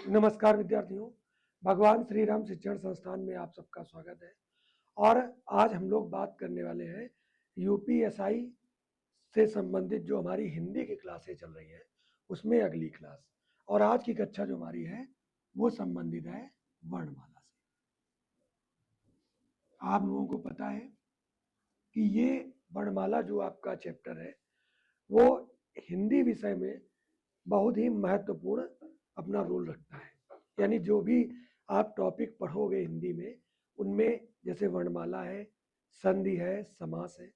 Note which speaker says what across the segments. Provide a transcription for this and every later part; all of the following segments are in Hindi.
Speaker 1: नमस्कार विद्यार्थियों, भगवान श्री राम शिक्षण संस्थान में आप सबका स्वागत है। और आज हम लोग बात करने वाले हैं यूपीएसआई से संबंधित जो हमारी हिंदी की क्लासें चल रही हैं उसमें अगली क्लास। और आज की कक्षा जो हमारी है वो संबंधित है वर्णमाला से। आप लोगों को पता है कि ये वर्णमाला जो आपका चैप्टर है वो हिंदी विषय में बहुत ही महत्वपूर्ण अपना रोल रखता है। यानी जो भी आप टॉपिक पढ़ोगे हिंदी में उनमें जैसे वर्णमाला है, संधि है, समास है,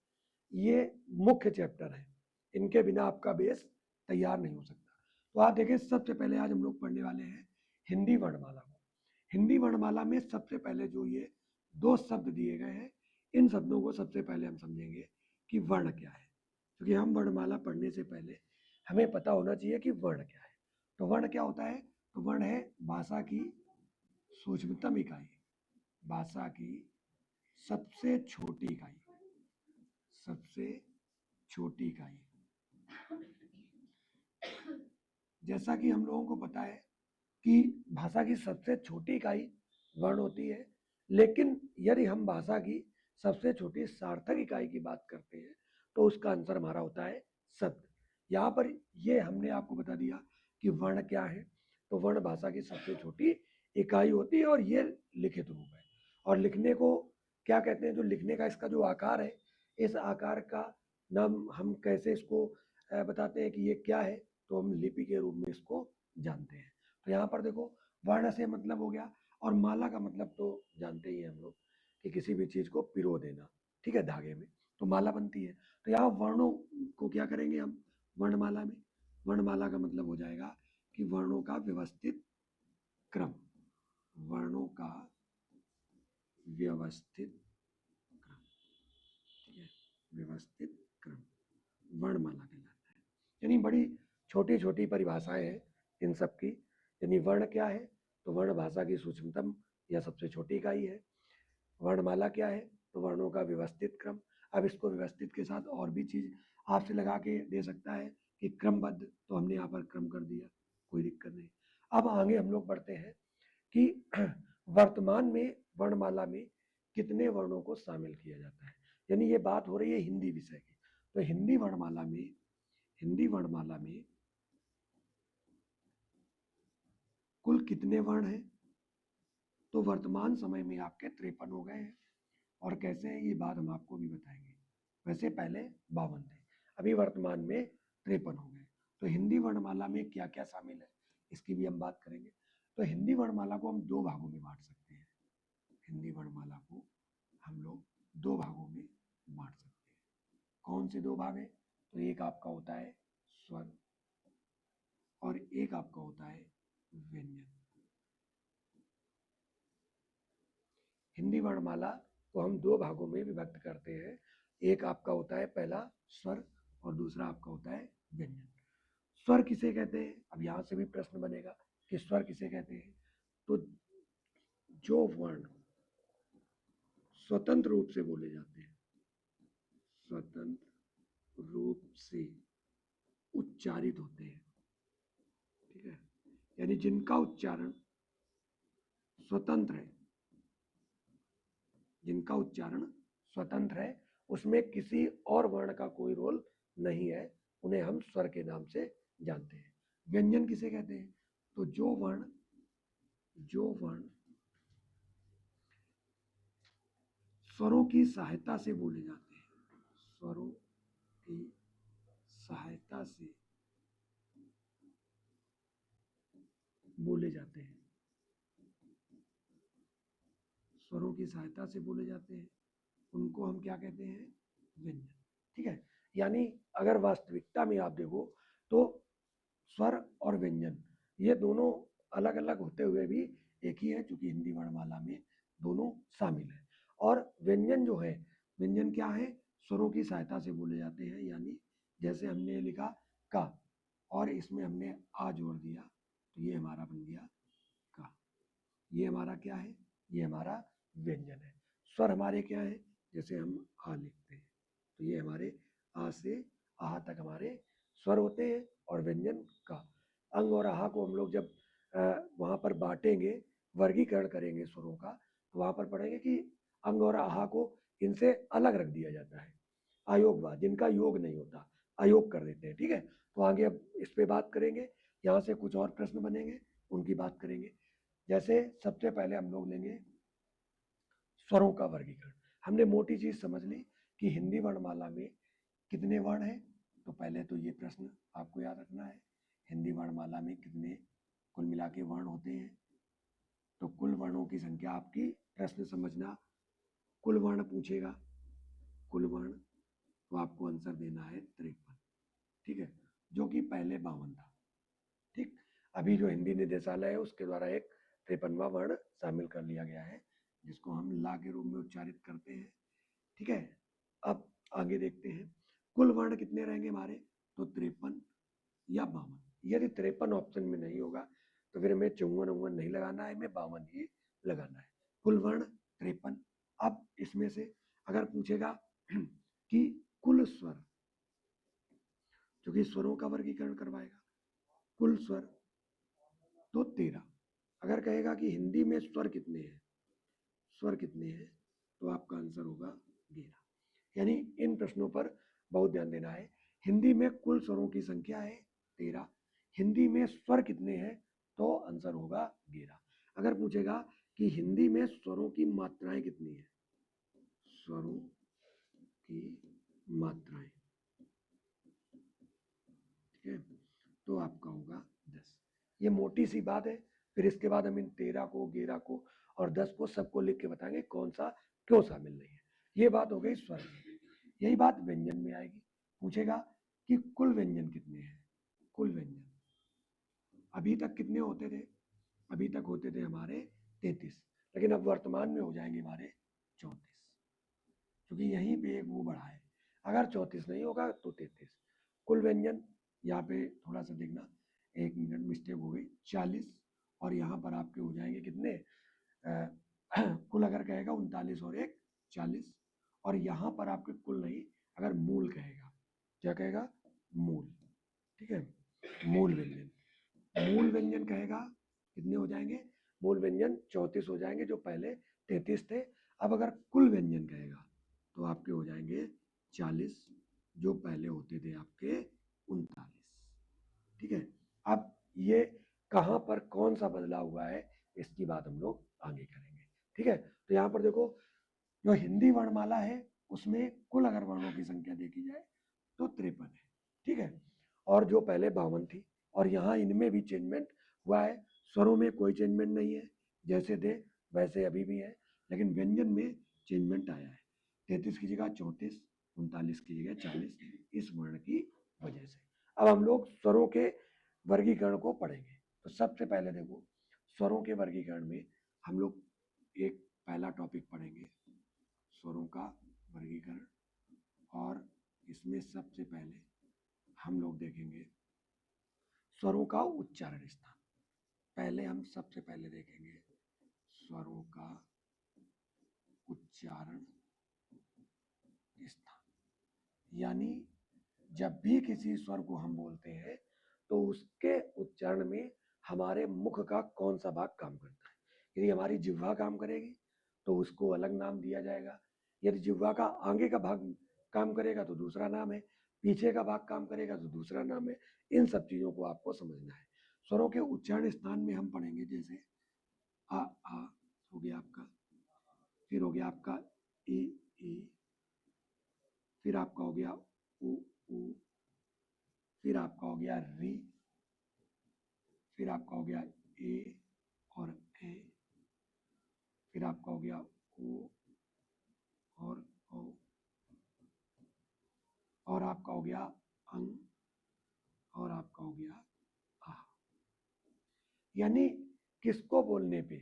Speaker 1: ये मुख्य चैप्टर है। इनके बिना आपका बेस तैयार नहीं हो सकता। तो आप देखिए, सबसे पहले आज हम लोग पढ़ने वाले हैं हिंदी वर्णमाला को। हिंदी वर्णमाला में सबसे पहले जो ये दो शब्द दिए गए हैं, इन शब्दों को सबसे पहले हम समझेंगे कि वर्ण क्या है। क्योंकि हम वर्णमाला पढ़ने से पहले हमें पता होना चाहिए कि वर्ण क्या है। तो वर्ण क्या होता है? तो वर्ण है भाषा की सूक्ष्मतम इकाई, भाषा की सबसे छोटी इकाई, सबसे छोटी इकाई। जैसा कि हम लोगों को पता है कि भाषा की सबसे छोटी इकाई वर्ण होती है, लेकिन यदि हम भाषा की सबसे छोटी सार्थक इकाई की बात करते हैं तो उसका आंसर हमारा होता है शब्द। यहाँ पर ये हमने आपको बता दिया कि वर्ण क्या है। तो वर्ण भाषा की सबसे छोटी इकाई होती है और ये लिखित रूप है। और लिखने को क्या कहते हैं? जो लिखने का इसका जो आकार है, इस आकार का नाम हम कैसे इसको बताते हैं कि ये क्या है? तो हम लिपि के रूप में इसको जानते हैं। तो यहाँ पर देखो, वर्ण से मतलब हो गया, और माला का मतलब तो जानते ही हैं हम लोग कि किसी भी चीज को पिरो देना, ठीक है, धागे में, तो माला बनती है। तो यहाँ वर्णों को क्या करेंगे हम वर्णमाला में? वर्णमाला का मतलब हो जाएगा कि वर्णों का व्यवस्थित क्रम, वर्णों का व्यवस्थित क्रम, ठीक है, व्यवस्थित क्रम वर्णमाला कहलाता है। यानी बड़ी छोटी छोटी परिभाषाएं हैं इन सब की। यानी वर्ण क्या है? तो वर्ण भाषा की सूक्ष्मतम या सबसे छोटी इकाई है। वर्णमाला क्या है? तो वर्णों का व्यवस्थित क्रम। अब इसको व्यवस्थित के साथ और भी चीज आपसे लगा के दे सकता है कि क्रमबद्ध, तो हमने यहाँ पर क्रम कर दिया, कोई दिक्कत नहीं। अब आगे हम लोग बढ़ते हैं कि वर्तमान में वर्णमाला में कितने वर्णों को शामिल किया जाता है। यानी ये बात हो रही है हिंदी विषय की। तो हिंदी वर्णमाला में कुल कितने वर्ण हैं? तो वर्तमान समय में आपके 53 हो गए हैं। और कैसे है ये बात हम आपको भी बताएंगे। वैसे पहले 52 थे, अभी वर्तमान में 53 हो गए। तो हिंदी वर्णमाला में क्या क्या शामिल है इसकी भी हम बात करेंगे। तो हिंदी वर्णमाला को हम दो भागों में बांट सकते हैं। हिंदी वर्णमाला को हम लोग दो भागों में बांट सकते हैं। कौन से दो भाग हैं? तो एक आपका होता है स्वर और एक आपका होता है व्यंजन। हिंदी वर्णमाला को हम दो भागों में विभक्त करते हैं। एक आपका होता है पहला स्वर और दूसरा आपका होता है व्यंजन। स्वर किसे कहते हैं? अब यहां से भी प्रश्न बनेगा कि स्वर किसे कहते हैं। तो जो वर्ण स्वतंत्र रूप से बोले जाते हैं, स्वतंत्र रूप से उच्चारित होते हैं, ठीक है, यानी जिनका उच्चारण स्वतंत्र है, जिनका उच्चारण स्वतंत्र है, उसमें किसी और वर्ण का कोई रोल नहीं है, उन्हें हम स्वर के नाम से जानते हैं। व्यंजन किसे कहते हैं? तो जो वर्ण स्वरों की सहायता से बोले जाते हैं, स्वरों की सहायता से बोले जाते हैं, स्वरों की सहायता से बोले जाते हैं, उनको हम क्या कहते हैं? व्यंजन, ठीक है। यानी अगर वास्तविकता में आप देखो तो स्वर और व्यंजन ये दोनों अलग अलग होते हुए भी एक ही है, चूंकि हिंदी वर्णमाला में दोनों शामिल है। और व्यंजन जो है, व्यंजन क्या है? स्वरों की सहायता से बोले जाते हैं। यानी जैसे हमने लिखा का और इसमें हमने आ जोड़ दिया, तो ये हमारा बन गया का। ये हमारा क्या है? ये हमारा व्यंजन है। स्वर हमारे क्या है? जैसे हम आ लिखते हैं, तो ये हमारे आ से आह तक हमारे स्वर होते हैं। और व्यंजन का अंग और आह को हम लोग जब वहाँ पर बांटेंगे, वर्गीकरण करेंगे स्वरों का, तो वहाँ पर पढ़ेंगे कि अंग और आहा को इनसे अलग रख दिया जाता है, अयोगवाद, जिनका योग नहीं होता अयोग कर देते हैं, ठीक है। तो आगे अब इस पे बात करेंगे, यहाँ से कुछ और प्रश्न बनेंगे, उनकी बात करेंगे। जैसे सबसे पहले हम लोग लेंगे स्वरों का वर्गीकरण। हमने मोटी चीज समझ ली कि हिंदी वर्णमाला में कितने वर्ण हैं, तो पहले तो ये प्रश्न आपको याद रखना है, हिंदी वर्णमाला में कितने कुल मिला के वर्ण होते हैं। तो कुल वर्णों की संख्या आपकी, प्रश्न समझना, कुल वर्ण पूछेगा, कुल वर्ण, तो आपको आंसर देना है 53, ठीक है, जो कि पहले 52 था, ठीक। अभी जो हिंदी निदेशालय है उसके द्वारा एक 53वां वर्ण शामिल कर लिया गया है, जिसको हम ला के रूप में उच्चारित करते हैं, ठीक है। अब आगे देखते हैं, कुल वर्ण कितने रहेंगे हमारे, तो 53 या 52। यदि 53 ऑप्शन में नहीं होगा तो फिर हमें 54 नहीं लगाना है, हमें 52 ही लगाना है। कुल वर्ण 53। अब इसमें से अगर पूछेगा कि कुल स्वर, क्योंकि स्वरों का वर्गीकरण करवाएगा, कुल स्वर तो 13। अगर कहेगा कि हिंदी में स्वर कितने हैं, स्वर कितने हैं, तो आपका आंसर होगा 11। यानी इन प्रश्नों पर बहुत ध्यान देना है। हिंदी में कुल स्वरों की संख्या है 13, हिंदी में स्वर कितने हैं, तो आंसर होगा 11। अगर पूछेगा कि हिंदी में स्वरों की मात्राएं कितनी है, स्वरों की मात्राएं, ठीक है, तो आपका होगा 10। ये मोटी सी बात है, फिर इसके बाद हम इन 13 को, 11 को और 10 को सबको लिख के बताएंगे कौन सा क्यों शामिल नहीं है। ये बात हो गई स्वर की। यही बात व्यंजन में आएगी, पूछेगा कि कुल व्यंजन कितने हैं, कुल व्यंजन अभी तक कितने होते थे, अभी तक होते थे हमारे 33, लेकिन अब वर्तमान में हो जाएंगे हमारे 34, क्योंकि यहीं पे एक वो बढ़ा है। अगर 34 नहीं होगा तो 33। कुल व्यंजन यहाँ पे थोड़ा सा देखना, 1 मिनट मिस्टेक हो गई, 40, और यहाँ पर आपके हो जाएंगे कितने, कुल अगर कहेगा 39 और 1 40, और यहाँ पर आपके कुल नहीं, अगर मूल कहेगा, क्या कहेगा, मूल, ठीक है, मूल व्यंजन, मूल व्यंजन कहेगा कितने हो जाएंगे, मूल व्यंजन 34 हो जाएंगे, जो पहले 33 थे। अब अगर कुल व्यंजन कहेगा तो आपके हो जाएंगे 40, जो पहले होते थे आपके 39, ठीक है। अब ये कहाँ पर कौन सा बदलाव हुआ है, इसकी बात हम लोग आगे करेंगे, ठीक है। तो यहाँ पर देखो, जो हिंदी वर्णमाला है उसमें कुल अगर वर्णों की संख्या देखी जाए तो 53 है, ठीक है, और जो पहले 52 थी, और यहाँ इनमें भी चेंजमेंट हुआ है, स्वरों में कोई चेंजमेंट नहीं है, जैसे थे वैसे अभी भी है, लेकिन व्यंजन में चेंजमेंट आया है, 33 की जगह 34, 39 की जगह 40, इस वर्ण की वजह से। अब हम लोग स्वरों के वर्गीकरण को पढ़ेंगे। तो सबसे पहले देखो, स्वरों के वर्गीकरण में हम लोग एक पहला टॉपिक पढ़ेंगे, स्वरों का वर्गीकरण, और इसमें सबसे पहले हम लोग देखेंगे स्वरों का उच्चारण स्थान। पहले हम सबसे पहले देखेंगे स्वरों का उच्चारण स्थान, यानी जब भी किसी स्वर को हम बोलते हैं तो उसके उच्चारण में हमारे मुख का कौन सा भाग काम करता है। यदि हमारी जिह्वा काम करेगी तो उसको अलग नाम दिया जाएगा, यदि जिह्वा का आगे का भाग काम करेगा तो दूसरा नाम है, पीछे का भाग काम करेगा तो दूसरा नाम है। इन सब चीज़ों को आपको समझना है। स्वरों के उच्चारण स्थान में हम पढ़ेंगे, जैसे आ हो गया आपका, फिर हो गया आपका ई ई, फिर आपका हो गया उ ऊ, फिर आपका हो गया री, फिर आपका हो गया ए और ए, फिर आपका हो गया ओ और ओ, और आपका हो गया अंग, और आपका हो गया आ। यानी किसको बोलने पे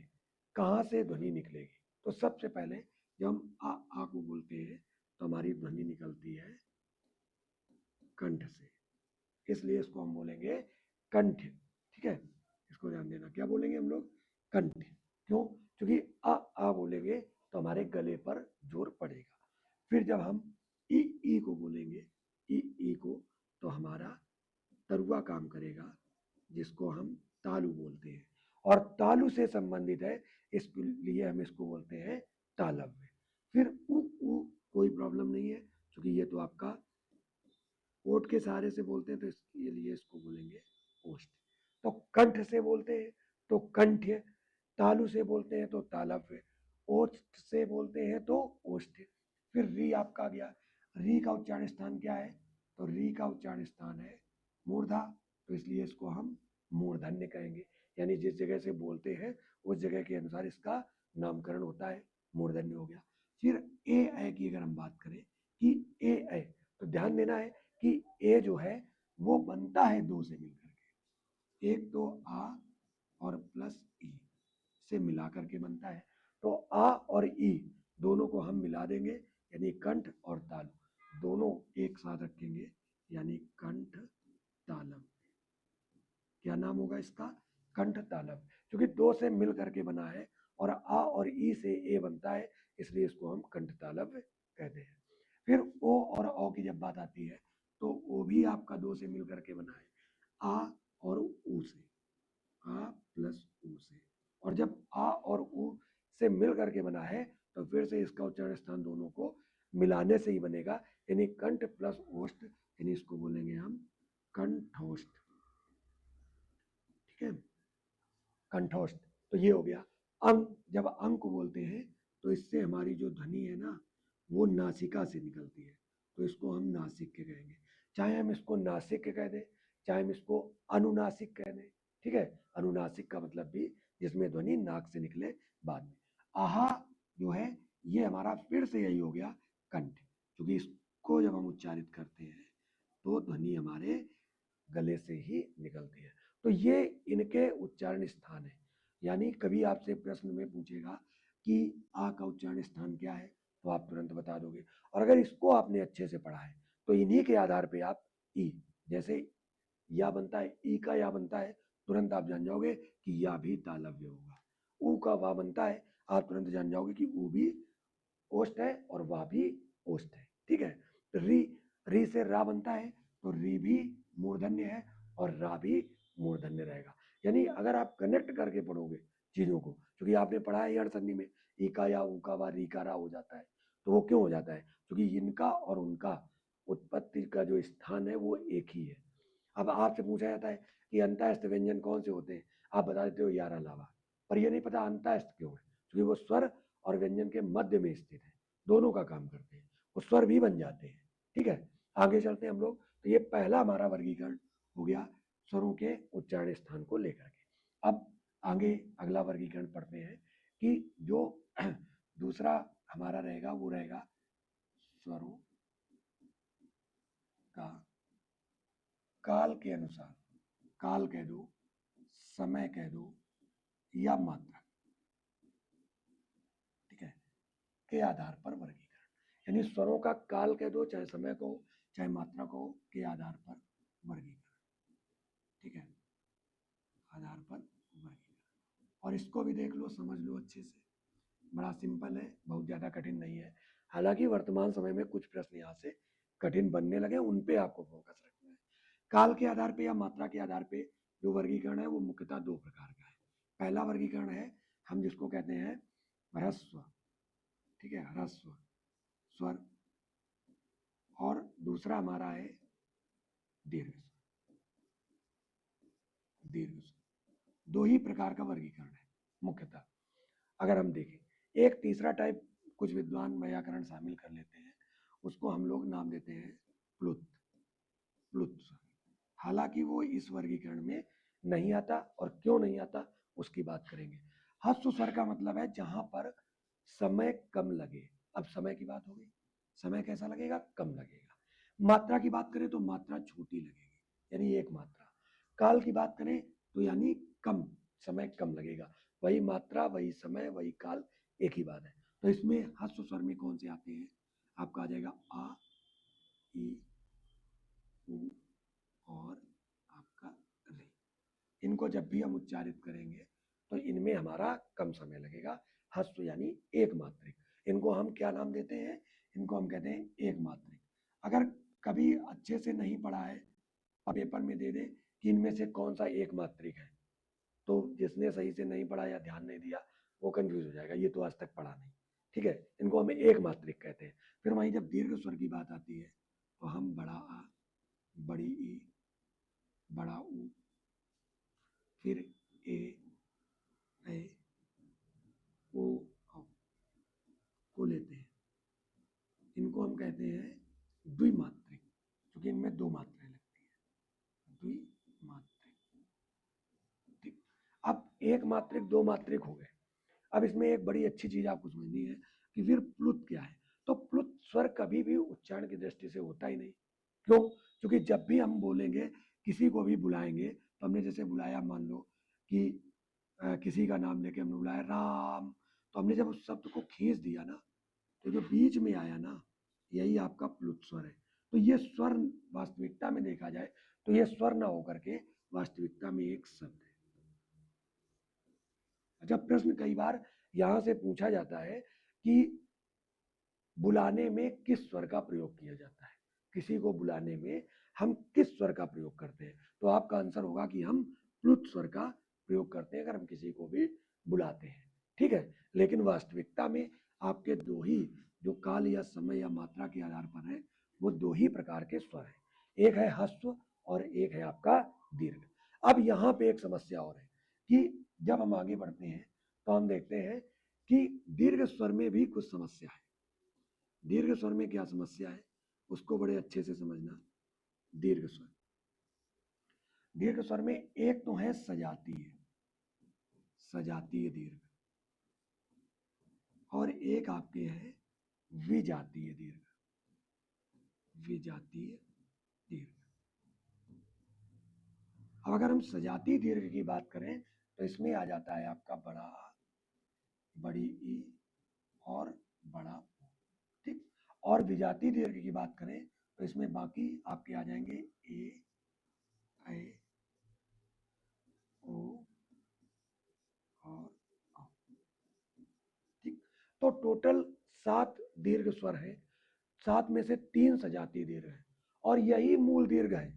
Speaker 1: कहाँ से ध्वनि निकलेगी। तो सबसे पहले जब हम आ को बोलते हैं तो हमारी ध्वनि निकलती है कंठ से, इसलिए इसको हम बोलेंगे कंठ, ठीक है। इसको ध्यान देना, क्या बोलेंगे हम लोग, कंठ। क्यों, क्योंकि आ बोलेंगे तो हमारे गले पर जोर पड़ेगा। फिर जब हम ई को बोलेंगे, ई को, तो हमारा तरुआ काम करेगा, जिसको हम तालु बोलते हैं, और तालु से संबंधित है, इसलिए हम इसको बोलते हैं तालव्य। फिर उ कोई प्रॉब्लम नहीं है, क्योंकि ये तो आपका ओठ के सहारे से बोलते हैं, तो इसके लिए इसको बोलेंगे ओष्ठ। तो कंठ से बोलते हैं तो कंठ्य, तालु से बोलते हैं तो तालव्य, ओष्ठ से बोलते हैं तो ओष्ठ। फिर री आपका आ गया। री का उच्चारण स्थान क्या है? तो री का उच्चारण स्थान है मूर्धा, तो इसलिए इसको हम मूर्धन्य कहेंगे। यानी जिस जगह से बोलते हैं उस जगह के अनुसार इसका नामकरण होता है, मूर्धन्य हो गया। फिर ए की अगर हम बात करें कि ए, तो ध्यान देना है कि ए जो है वो बनता है दो से मिलकर के, एक तो आ और प्लस ई से मिला करके बनता है। तो आ और ई दोनों को हम मिला देंगे, यानी कंठ और तालु दोनों एक साथ रखेंगे, यानी कंठ तालव। क्या नाम होगा इसका? कंठ तालव, क्योंकि दो से मिल करके बना है और आ और ई से ए बनता है, इसलिए इसको हम कंठ तालव कहते हैं। फिर ओ और औ की जब बात आती है तो ओ भी आपका दो से मिल करके बना है, आ और ऊ से, आ प्लस ऊ से। और जब आ और ऊ से मिल करके बना है तो फिर से इसका उच्चारण स्थान दोनों को मिलाने से ही बनेगा, यानी कंठ प्लस ओष्ठ, यानी इसको बोलेंगे हम कंठोष्ठ। ठीक है, कंठोष्ठ। तो ये हो गया। अंग, जब अंग को बोलते हैं तो इससे हमारी जो ध्वनि है ना वो नासिका से निकलती है, तो इसको हम नासिक के कहेंगे। चाहे हम इसको नासिक के कह दें, चाहे हम इसको अनुनासिक कह दें। ठीक है, अनुनासिक का मतलब भी जिसमें ध्वनि नाक से निकले बाद में। आहा जो है ये हमारा फिर से यही हो गया कंठ, क्योंकि इसको जब हम उच्चारित करते हैं तो ध्वनि हमारे गले से ही निकलती है। तो ये इनके उच्चारण स्थान है। यानी कभी आपसे प्रश्न में पूछेगा कि आ का उच्चारण स्थान क्या है, तो आप तुरंत बता दोगे। और अगर इसको आपने अच्छे से पढ़ा है तो इन्हीं के आधार पे आप ई, जैसे या बनता है, ई का या बनता है, तुरंत आप जान जाओगे कि या भी तालव्य होगा। ऊ का वा बनता है, आप तुरंत जान जाओगे कि ऊ भी ओष्ठ है और वाह भी ओष्ठ है। ठीक है, तो री से रा बनता है, तो री भी मूर्धन्य है और रा भी मूर्धन्य रहेगा। यानी अगर आप कनेक्ट करके पढ़ोगे चीजों को, क्योंकि आपने पढ़ा है अड़ संधि में ई का या ऊ का वा री का रा हो जाता है, तो वो क्यों हो जाता है? क्योंकि इनका और उनका उत्पत्ति का जो स्थान है वो एक ही है। अब आपसे पूछा जाता है कि अंतःस्थ व्यंजन कौन से होते हैं, आप बता देते हो 11 लावा, पर ये नहीं पता अंतःस्थ क्यों है, क्योंकि वो स्वर और व्यंजन के मध्य में स्थित है, दोनों का काम करते हैं, वो स्वर भी बन जाते हैं। ठीक है, आगे चलते हैं हम लोग। तो ये पहला हमारा वर्गीकरण हो गया स्वरों के उच्चारण स्थान को लेकर के। अब आगे अगला वर्गीकरण पढ़ते हैं कि जो दूसरा हमारा रहेगा वो रहेगा स्वरों का काल के अनुसार, काल कह दो, समय कह दो या मात्रा, ठीक है, के आधार पर वर्गीकरण। यानी स्वरों का काल कह दो, चाहे समय को चाहे मात्रा को, के आधार पर वर्गीकरण। ठीक है, आधार पर वर्गीकरण। और इसको भी देख लो, समझ लो अच्छे से, बड़ा सिंपल है, बहुत ज़्यादा कठिन नहीं है। हालांकि वर्तमान समय में कुछ प्रश्न यहाँ से कठिन बनने लगे, उन पे आपको फोकस रखना है। काल के आधार पे या मात्रा के आधार पे जो वर्गीकरण है वो मुख्यतः दो प्रकार का है। पहला वर्गीकरण है हम जिसको कहते हैं ह्रस्व, ठीक है, ह्रस्व स्वर, और दूसरा हमारा है दीर्घ स्वर। दीर्घ स्वर, दो ही प्रकार का वर्गीकरण है मुख्यतः। अगर हम देखें एक तीसरा टाइप कुछ विद्वान व्याकरण शामिल कर लेते हैं, उसको हम लोग नाम देते हैं प्लुत, प्लुत स्वर। हालांकि वो इस वर्गीकरण में नहीं आता, और क्यों नहीं आता उसकी बात करेंगे। ह्रस्व स्वर का मतलब है जहां पर समय कम लगे। अब समय की बात हो गई, समय कैसा लगेगा? कम लगेगा। मात्रा की बात करें तो मात्रा छोटी लगेगी, यानी एक मात्रा। काल की बात करें तो यानी कम, समय कम लगेगा। वही मात्रा, वही समय, वही काल, एक ही बात है। तो इसमें ह्रस्व स्वर में कौन से आते हैं? आपका आ जाएगा आ, ई, उ और आपका रे। इनको जब भी हम उच्चारित करेंगे तो इनमें हमारा कम समय लगेगा। ह्रस्व यानी एक मात्रिक। इनको हम क्या नाम देते हैं? इनको हम कहते हैं एक मात्रिक। अगर कभी अच्छे से नहीं पढ़ा है और पेपर में दे दे कि इनमें से कौन सा एक मात्रिक है, तो जिसने सही से नहीं पढ़ा या ध्यान नहीं दिया वो कंफ्यूज हो जाएगा, ये तो आज तक पढ़ा नहीं। ठीक है, इनको हमें एक मात्रिक कहते हैं। फिर वहीं जब दीर्घ स्वर की बात आती है तो हम बड़ा आ, बड़ी ई, बड़ा ऊ, फिर ए, ओ, औ को लेते हैं। इनको हम कहते हैं द्विमात्रिक, क्योंकि इनमें दो मात्राएं लगती है, द्विमात्रिक। ठीक, अब एक मात्रिक दो मात्रिक हो गए। अब इसमें एक बड़ी अच्छी चीज आपको समझनी है कि फिर प्लुत क्या है। तो प्लुत स्वर कभी भी उच्चारण की दृष्टि से होता ही नहीं। क्यों? क्योंकि जब भी हम बोलेंगे, किसी को भी बुलाएंगे, तो हमने जैसे बुलाया, मान लो कि किसी का नाम लेके हमने बुलाया राम, तो हमने जब उस शब्द को खींच दिया ना, तो जो बीच में आया ना, यही आपका प्लुत स्वर है। तो ये स्वर वास्तविकता में देखा जाए तो ये स्वर ना होकर के वास्तविकता में एक शब्द है। अच्छा, प्रश्न कई बार यहां से पूछा जाता है कि बुलाने में किस स्वर का प्रयोग किया जाता है, किसी को बुलाने में हम किस स्वर का प्रयोग करते हैं। तो आपका आंसर होगा कि हम प्लुत स्वर का प्रयोग करते हैं अगर हम किसी को भी बुलाते हैं। ठीक है, लेकिन वास्तविकता में आपके दो ही, जो काल या समय या मात्रा के आधार पर है, वो दो ही प्रकार के स्वर हैं, एक है ह्रस्व और एक है आपका दीर्घ। अब यहाँ पे एक समस्या और है कि जब हम आगे बढ़ते हैं तो हम देखते हैं कि दीर्घ स्वर में भी कुछ समस्या है। दीर्घ स्वर में क्या समस्या है उसको बड़े अच्छे से समझना। दीर्घ स्वर, दीर्घ स्वर में एक तो है सजातीय, सजातीय दीर्घ, और एक आपके है विजातीय दीर्घ, विजातीय दीर्घ। अब अगर हम सजातीय दीर्घ की बात करें तो इसमें आ जाता है आपका बड़ा, बड़ी ई और बड़ा ओ। ठीक, और विजातीय दीर्घ की बात करें तो इसमें बाकी आपके आ जाएंगे ए, ऐ, ओ और औ। ठीक, तो टोटल 7 दीर्घ स्वर है, 7 में से 3 सजातीय दीर्घ है और यही मूल दीर्घ है।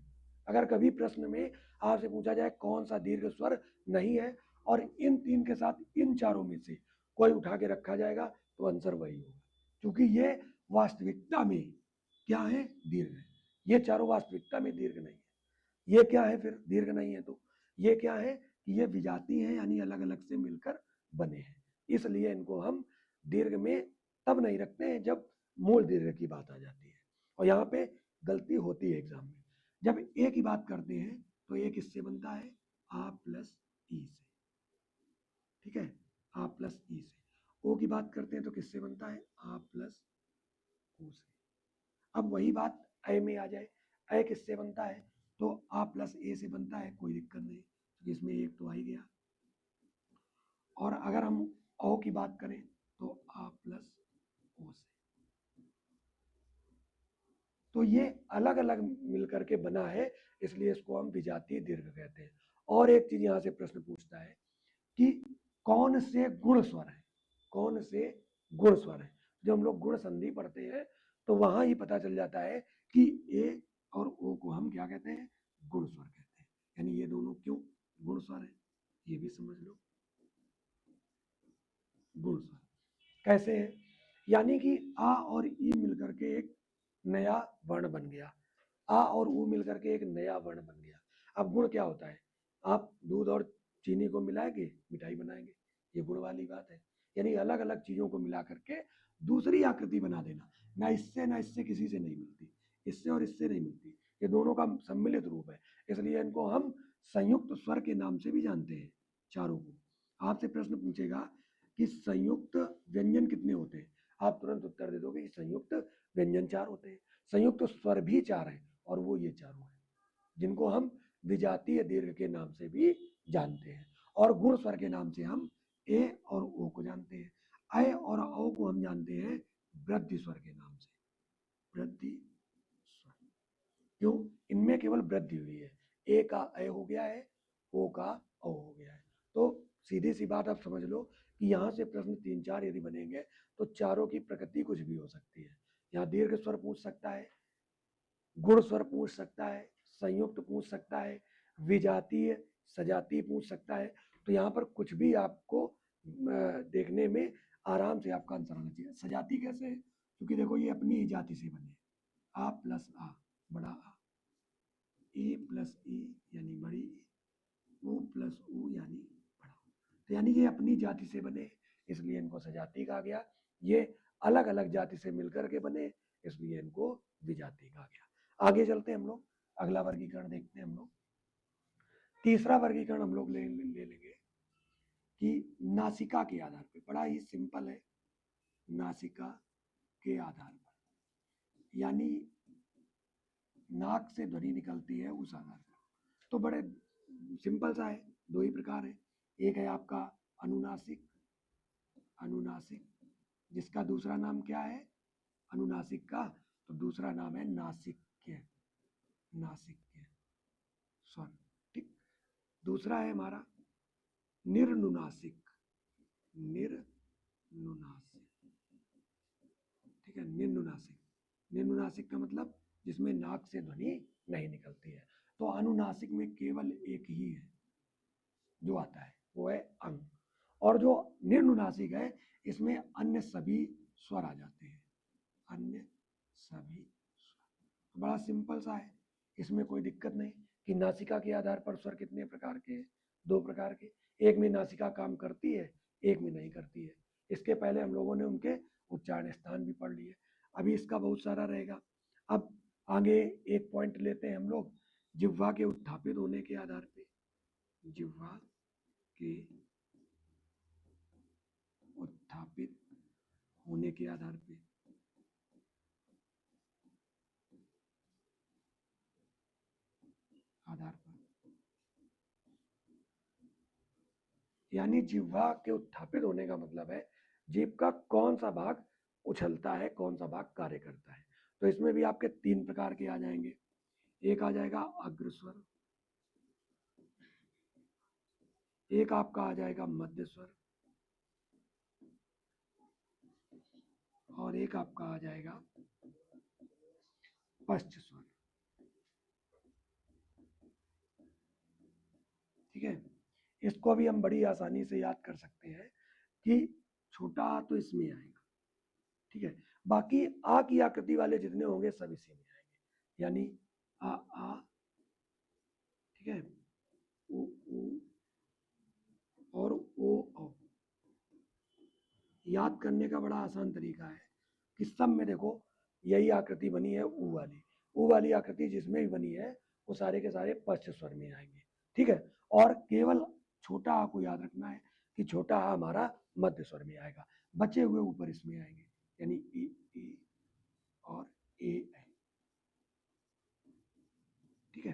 Speaker 1: अगर कभी प्रश्न में आपसे पूछा जाए कौन सा दीर्घ स्वर नहीं है और इन 3 के साथ इन चारों में से कोई उठा के रखा जाएगा तो आंसर वही होगा, क्योंकि ये वास्तविकता में क्या है, दीर्घ है। ये चारों वास्तविकता में दीर्घ नहीं है। ये क्या है फिर दीर्घ नहीं है तो ये क्या है कि ये विजाती है, यानी अलग अलग से मिलकर बने हैं, इसलिए इनको हम दीर्घ में तब नहीं रखते हैं जब मूल दीर्घ की बात आ जाती है। और यहाँ पे गलती होती है एग्जाम में, जब ए की बात करते हैं तो ए किससे बनता है, आ प्लस ई से। ठीक है, आ प्लस ई से। ओ की बात करते हैं तो किससे बनता है, आ प्लस ओ से। अब वही बात ए में आ जाए, ए किससे बनता है, तो आ प्लस ए से बनता है, कोई दिक्कत नहीं क्योंकि इसमें एक तो आ ही गया। और अगर हम ओ की बात करें तो आ प्लस ओ से। तो ये अलग अलग मिलकर के बना है, इसलिए इसको हम विजातीय दीर्घ कहते हैं। और एक चीज यहाँ से प्रश्न पूछता है कि कौन से गुण स्वर है, कौन से गुण स्वर है। जब हम लोग गुण संधि पढ़ते हैं तो वहां ही पता चल जाता है कि ए और ओ को हम क्या कहते हैं, गुण स्वर कहते हैं। यानी ये दोनों क्यों गुण स्वर है, ये भी समझ लो। गुण स्वर कैसे है, यानी कि आ और ई मिलकर के एक नया वर्ण बन गया, आ और ऊ मिलकर के एक नया वर्ण बन गया। अब गुण क्या होता है, आप दूध और चीनी को मिलाएंगे मिठाई बनाएंगे, ये गुण वाली बात है। यानी अलग अलग चीजों को मिला करके दूसरी आकृति बना देना, ना इससे किसी से नहीं मिलती, इससे और इससे नहीं मिलती, ये दोनों का सम्मिलित रूप है, इसलिए इनको हम संयुक्त स्वर के नाम से भी जानते हैं चारों को। आपसे प्रश्न पूछेगा कि संयुक्त व्यंजन कितने होते हैं, आप तुरंत उत्तर दे दोगे कि संयुक्त व्यंजन 4 होते हैं। संयुक्त स्वर भी 4 हैं और वो ये चारों हैं, जिनको हम विजातीय दीर्घ के नाम से भी जानते हैं। और गुण स्वर के नाम से हम ए और ओ को जानते हैं। ऐ और औ को हम जानते हैं वृद्धि स्वर के नाम से, वृद्धि स्वर। क्यों, इनमें केवल वृद्धि हुई है, ए का ऐ हो गया है, ओ का औ हो गया है। तो सीधी सी बात आप समझ लो कि यहाँ से प्रश्न 3-4 यदि बनेंगे तो चारों की प्रकृति कुछ भी हो सकती है। यहाँ दीर्घ स्वर पूछ सकता है, गुण स्वर पूछ सकता है, संयुक्त पूछ सकता है, विजातीय सजातीय पूछ सकता है। तो यहाँ पर कुछ भी आपको देखने में आराम से आपका आंसर आना चाहिए। सजाती कैसे है? क्योंकि देखो ये अपनी ही जाति से बने, आ प्लस आ, बड़ा आ, ए प्लस ए यानी बड़ी ए, ओ प्लस ओ यानी बड़ा ओ। तो यानी ये अपनी जाति से बने, इसलिए इनको सजाती कहा गया। ये अलग अलग जाति से मिलकर के बने, इसलिए इनको विजाति कहा गया। आगे चलते हैं हम लोग, अगला वर्गीकरण देखते हैं हम लोग। तीसरा वर्गीकरण हम लोग ले लेंगे कि नासिका के आधार पर, बड़ा ही सिंपल है, नासिका के आधार पर, यानी नाक से ध्वनि निकलती है उस आधार पर। तो बड़े सिंपल सा है, दो ही प्रकार है, एक है आपका अनुनासिक, अनुनासिक जिसका दूसरा नाम क्या है, अनुनासिक का तो दूसरा नाम है नासिक्य, नासिक्य स्वर, ठीक। दूसरा है हमारा निर्नुनासिक, निर्नुनासिक, ठीक है, निर्नुनासिक। निर्नुनासिक का मतलब जिसमें नाक से ध्वनि नहीं निकलती है। तो अनुनासिक में केवल एक ही है जो आता है, वो है अंग। और जो निर्नुनासिक है इसमें अन्य सभी स्वर आ जाते हैं, अन्य सभी स्वर। बड़ा सिंपल सा है, इसमें कोई दिक्कत नहीं कि नासिका के आधार पर स्वर कितने प्रकार के हैं, दो प्रकार के, एक में नासिका काम करती है, एक में नहीं करती है। इसके पहले हम लोगों ने उनके उच्चारण स्थान भी पढ़ लिए, अभी इसका बहुत सारा रहेगा। अब आगे एक पॉइंट लेते हैं हम लोग, जिह्वा के उत्थापित होने के आधार पे, जिह्वा के उत्थापित होने के आधार पे, आधार पर, यानी जिह्वा के उत्थापित होने का मतलब है जीभ का कौन सा भाग उछलता है, कौन सा भाग कार्य करता है। तो इसमें भी आपके तीन प्रकार के आ जाएंगे, एक आ जाएगा अग्रस्वर, एक आपका आ जाएगा मध्य स्वर, और एक आपका आ जाएगा पश्च स्वर, ठीक है। इसको भी हम बड़ी आसानी से याद कर सकते हैं कि छोटा आ तो इसमें आएगा, ठीक है, बाकी आ की आकृति वाले जितने होंगे सब इसी में आएंगे, यानी आ, ठीक है, उ और ओ। याद करने का बड़ा आसान तरीका है कि सब में देखो यही आकृति बनी है, ऊ वाली आकृति जिसमें भी बनी है वो सारे के सारे पश्च स्वर में आएंगे, ठीक है। और केवल छोटा आ को याद रखना है कि छोटा आ हमारा मध्य स्वर में आएगा, बचे हुए ऊपर इसमें आएंगे, यानी ई और ए, ठीक है।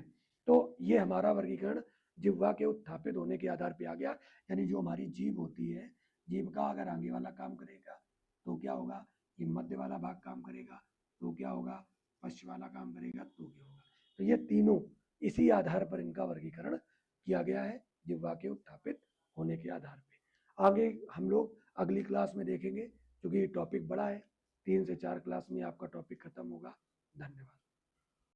Speaker 1: तो ये हमारा वर्गीकरण जिह्वा के उत्थापित होने के आधार पर आ गया, यानी जो हमारी जीभ होती है, जीभ का अगर आगे वाला काम करेगा तो क्या होगा, ये मध्य वाला भाग काम करेगा तो क्या होगा, पश्च वाला काम करेगा तो क्या होगा। तो ये तीनों इसी आधार पर इनका वर्गीकरण किया गया है, जिह्वा के उत्थापित होने के आधार पर। आगे हम लोग अगली क्लास में देखेंगे, क्योंकि ये टॉपिक बड़ा है, 3 से 4 क्लास में आपका टॉपिक खत्म होगा। धन्यवाद।